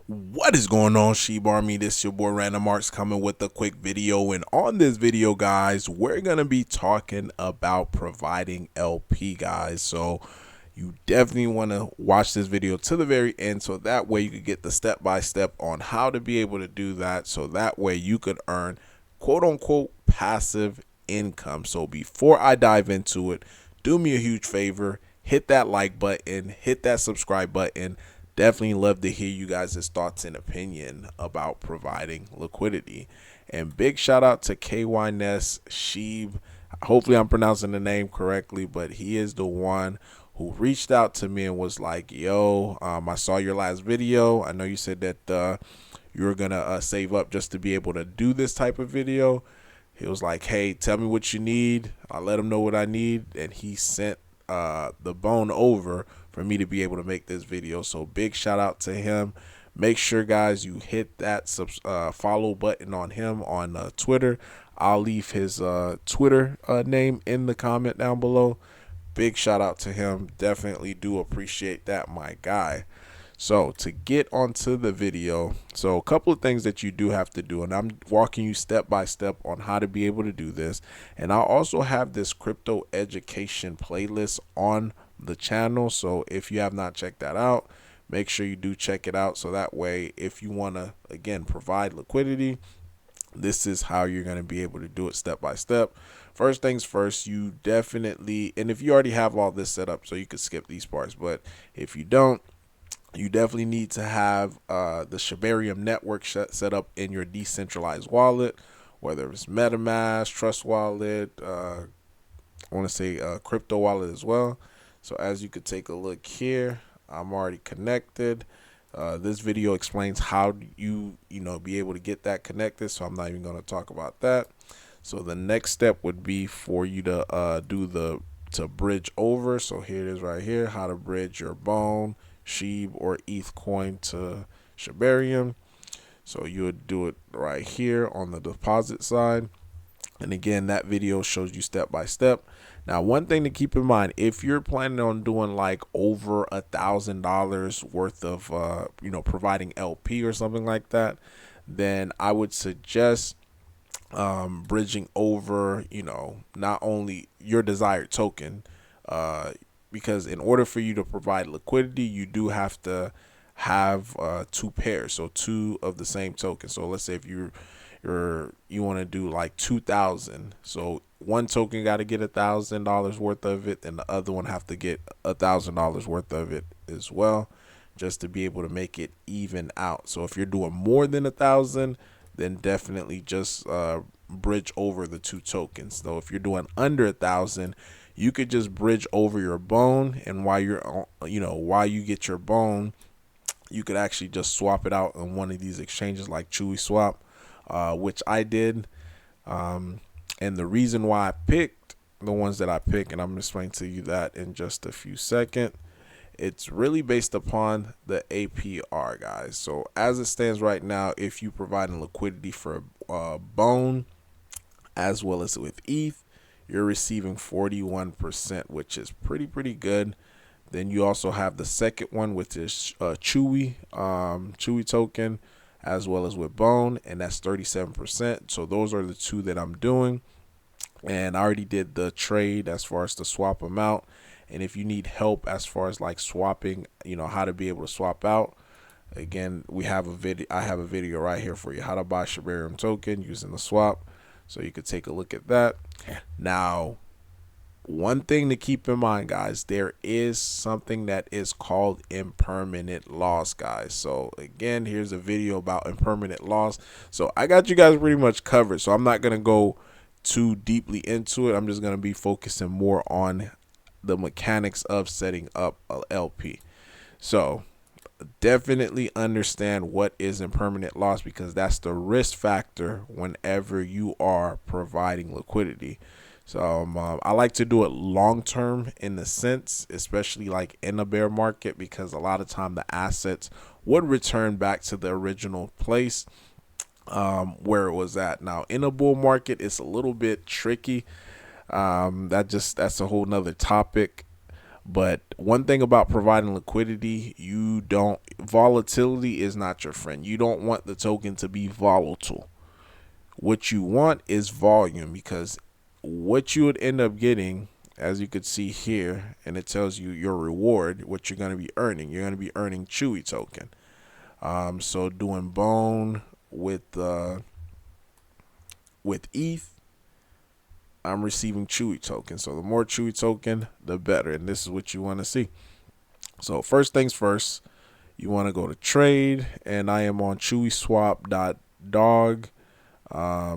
What is going on, Shibarium? This your boy Random Arts coming with a quick video, and on this video, guys, we're gonna be talking about providing LP, guys. So you definitely want to watch this video to the very end, so that way you could get the step-by-step on how to be able to do that, so that way you could earn quote-unquote passive income. So before I dive into it, do me a huge favor, hit that like button, hit that subscribe button. Definitely love to hear you guys' thoughts and opinion about providing liquidity. And big shout out to KY Sheeb. Hopefully I'm pronouncing the name correctly, but he is the one who reached out to me and was like, yo, I saw your last video. I know you said that you were going to save up just to be able to do this type of video. He was like, hey, tell me what you need. I let him know what I need, and he sent the bone over for me to be able to make this video. So big shout out to him. Make sure, guys, you hit that follow button on him on Twitter. I'll leave his Twitter name in the comment down below. Big shout out to him. Definitely do appreciate that, my guy. So to get onto the video, so a couple of things that you do have to do, and I'm walking you step by step on how to be able to do this. And I'll also have this crypto education playlist on the channel, so if you have not checked that out, make sure you do check it out, so that way if you want to, again, provide liquidity, this is how you're going to be able to do it step by step. First things first, you definitely, and if you already have all this set up, so you could skip these parts, but if you don't, you definitely need to have the Shibarium network set up in your decentralized wallet, whether it's MetaMask, Trust Wallet, I want to say crypto wallet as well. So as you could take a look here, I'm already connected. This video explains how you be able to get that connected, so I'm not even going to talk about that. So the next step would be for you to to bridge over. So here it is right here, how to bridge your Bone, SHIB, or ETH coin to Shibarium. So you would do it right here on the deposit side. And again, that video shows you step by step. Now, one thing to keep in mind, if you're planning on doing like over $1,000 worth of, providing LP or something like that, then I would suggest bridging over, not only your desired token, because in order for you to provide liquidity, you do have to have two pairs, so two of the same token. So let's say if you want to do like 2,000, so one token got to get $1,000 worth of it, and the other one have to get $1,000 worth of it as well, just to be able to make it even out. So if you're doing more than 1,000, then definitely just bridge over the two tokens. Though if you're doing under 1,000, you could just bridge over your Bone, and while you're while you get your Bone, you could actually just swap it out on one of these exchanges like chewy-swap, which I did. And the reason why I picked the ones that I picked, and I'm going to explain to you that in just a few seconds, it's really based upon the APR, guys. So as it stands right now, if you provide liquidity for Bone as well as with ETH, you're receiving 41%, which is pretty good. Then you also have the second one, which is Chewy token, as well as with Bone, and that's 37%. So those are the two that I'm doing, and I already did the trade as far as to swap them out. And if you need help as far as like swapping, how to be able to swap out, again, I have a video right here for you, how to buy Shibarium token using the swap, so you could take a look at that. Now, one thing to keep in mind, guys, there is something that is called impermanent loss, guys. So again, here's a video about impermanent loss. So I got you guys pretty much covered, so I'm not going to go too deeply into it. I'm just going to be focusing more on the mechanics of setting up a LP. So definitely understand what is impermanent loss, because that's the risk factor whenever you are providing liquidity. So I like to do it long term in the sense, especially like in a bear market, because a lot of time the assets would return back to the original place where it was at. Now in a bull market, it's a little bit tricky. That's a whole nother topic. But one thing about providing liquidity, volatility is not your friend. You don't want the token to be volatile. What you want is volume, because what you would end up getting, as you could see here, and it tells you your reward, what you're going to be earning. You're going to be earning Chewy token. So doing bone with ETH, I'm receiving Chewy token. So the more Chewy token, the better. And this is what you want to see. So first things first, you want to go to trade, and I am on chewyswap.dog. I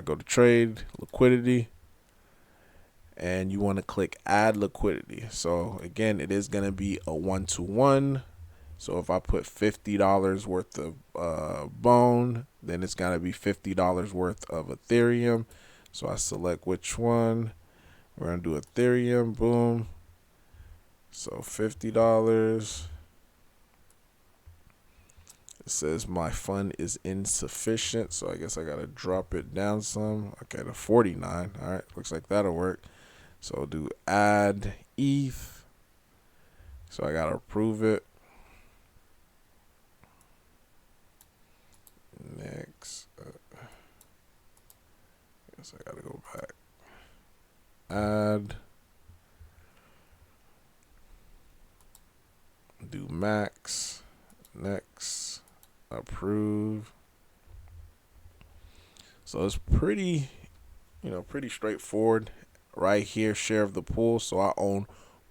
go to trade, liquidity, and you want to click add liquidity. So again, it is going to be a 1-to-1. So if I put $50 worth of bone, then it's going to be $50 worth of Ethereum. So I select which one. We're going to do Ethereum. Boom. So $50. It says my fund is insufficient, so I guess I gotta drop it down some. Okay, to 49. All right, looks like that'll work. So I'll do add ETH. So I gotta approve it. Next, I guess I gotta go back. Add. Do max. Next. Approve. So it's pretty straightforward. Right here, share of the pool. So I own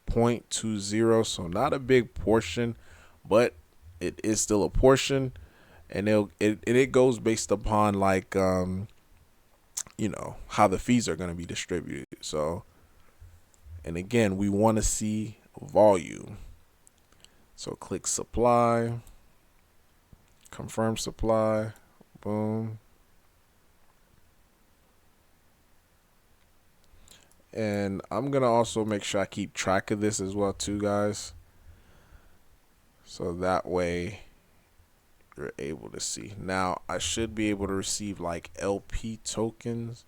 0.20, so not a big portion, but it is still a portion, and it goes based upon like how the fees are going to be distributed. So, and again, we want to see volume. So click supply. Confirm supply. Boom. And I'm going to also make sure I keep track of this as well too, guys. So that way you're able to see. Now, I should be able to receive like LP tokens.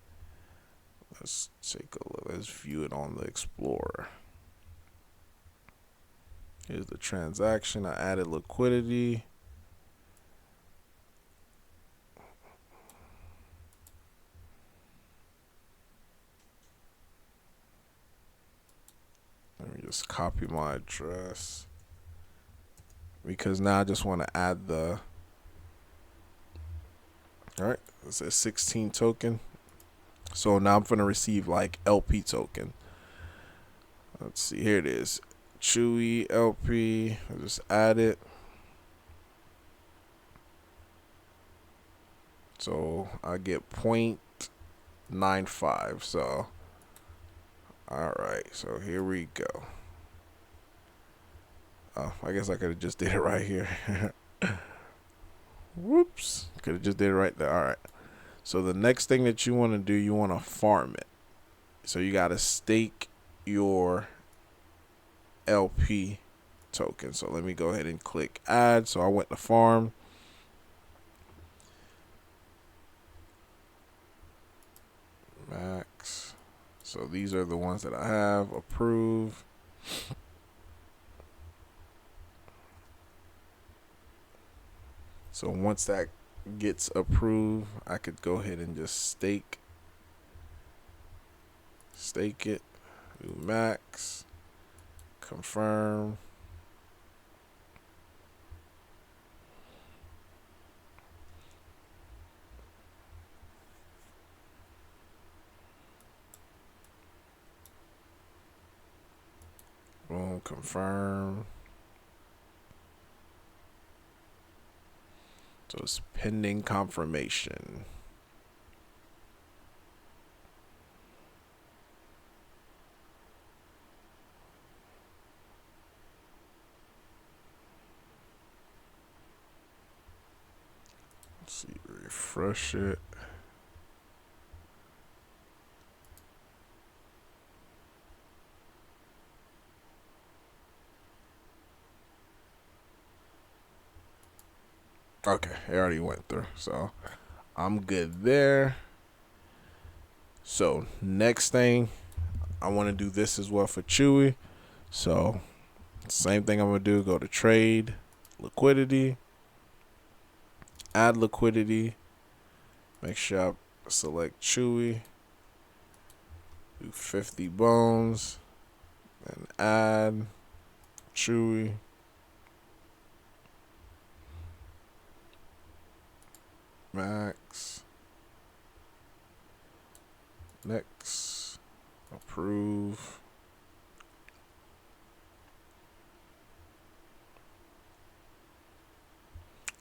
Let's take a look. Let's view it on the Explorer. Here's the transaction. I added liquidity. Let me just copy my address, because now I just want to add the, all right, it says 16 token. So now I'm going to receive like LP token. Let's see, here it is. Chewy LP. I'll just add it. So I get 0.95. So alright, so here we go. Oh, I guess I could have just did it right here. Whoops. Could have just did it right there. Alright. So the next thing that you want to do, you want to farm it. So you got to stake your LP token. So let me go ahead and click add. So I went to farm. Max. So these are the ones that I have. Approve. So once that gets approved, I could go ahead and just stake it. Do max. Confirm. Boom, confirm. So it's pending confirmation. Let's see, refresh it. Okay, it already went through, so I'm good there. So next thing, I want to do this as well for Chewy. So same thing I'm gonna do. Go to trade, liquidity, add liquidity. Make sure I select Chewy. Do 50 bones, and add Chewy. Max. Next. Approve.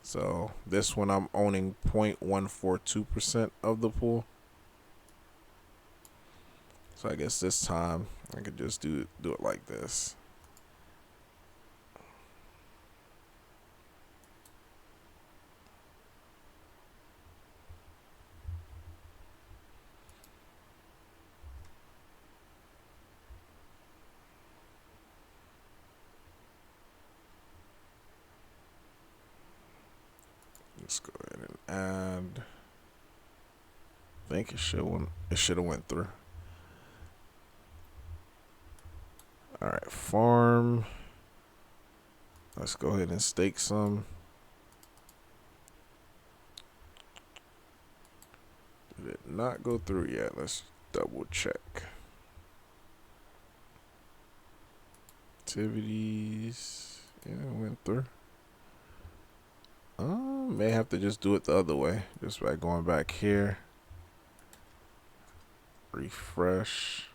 So this one I'm owning 0.142% of the pool. So I guess this time I could just do it like this. Let's go ahead and add. I think it should have went through. All right, farm. Let's go ahead and stake some. Did it not go through yet? Let's double check. Activities. Yeah, it went through. May have to just do it the other way. Just by going back here. Refresh.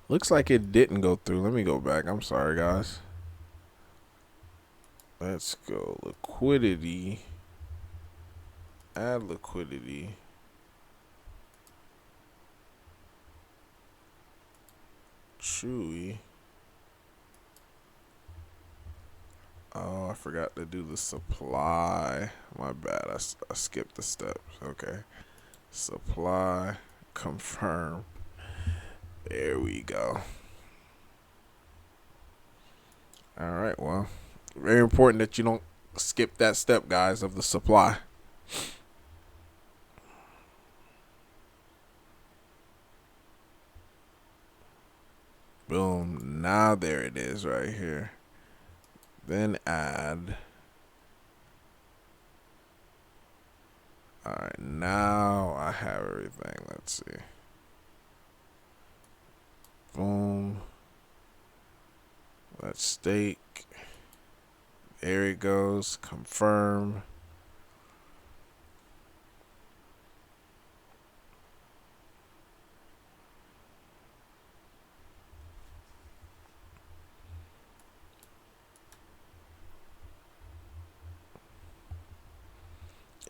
Looks like it didn't go through. Let me go back. I'm sorry, guys. Let's go liquidity. Add liquidity. Chewy. Oh, I forgot to do the supply. My bad. I skipped the steps. Okay. Supply. Confirm. There we go. All right. Well, very important that you don't skip that step, guys, of the supply. Boom. Now there it is right here. Then add. All right. Now I have everything. Let's see. Boom. Let's stake. There it goes. Confirm.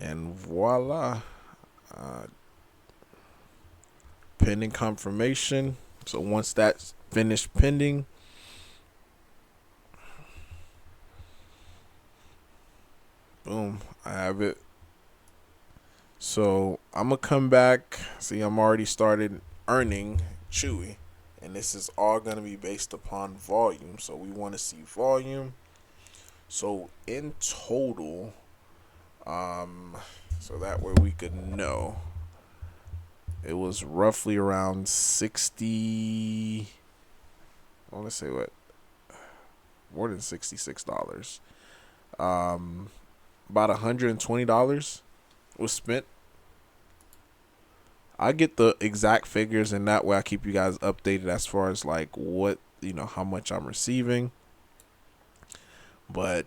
And voila. Pending confirmation. So once that's finished pending, boom, I have it. So I'm gonna come back. See, I'm already started earning Chewy, and this is all gonna be based upon volume. So we want to see volume. So in total, so that way we could know. It was roughly around 60. I want to say what? More than $66. About $120 was spent. I get the exact figures, and that way I keep you guys updated as far as like what, how much I'm receiving. But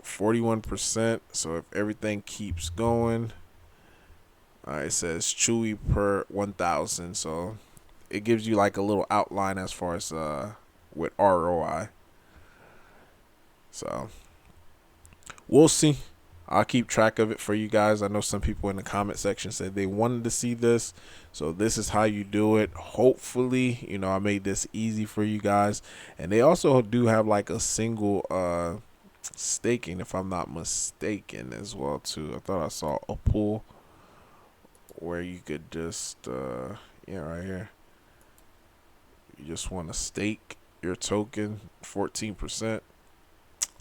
41%. So if everything keeps going, it says Chewy per 1,000. So it gives you like a little outline as far as with ROI. So we'll see. I'll keep track of it for you guys. I know some people in the comment section said they wanted to see this. So this is how you do it. Hopefully, I made this easy for you guys. And they also do have like a single staking, if I'm not mistaken, as well too. I thought I saw a pool where you could just right here, you just want to stake your token 14%.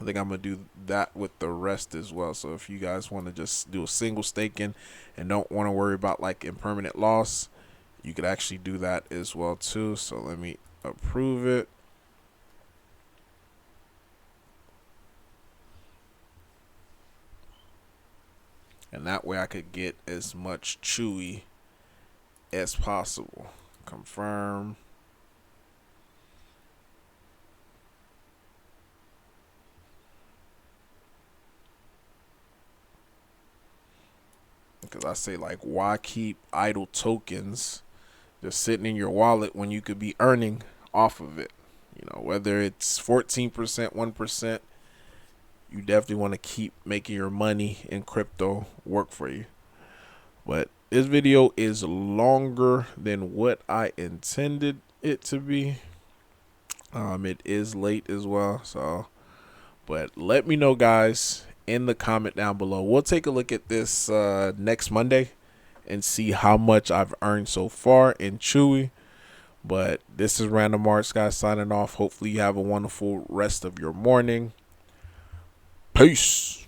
I think I'm gonna do that with the rest as well. So if you guys want to just do a single staking and don't want to worry about like impermanent loss, you could actually do that as well too. So let me approve it. And that way I could get as much chewy as possible. Confirm. Because I say, like, why keep idle tokens just sitting in your wallet when you could be earning off of it? You know, whether it's 14%, 1%, you definitely want to keep making your money in crypto work for you. But this video is longer than what I intended it to be. It is late as well, so but let me know, guys, in the comment down below. We'll take a look at this next Monday and see how much I've earned so far in Chewy. But this is Random Arts, guys, signing off. Hopefully you have a wonderful rest of your morning. Peace.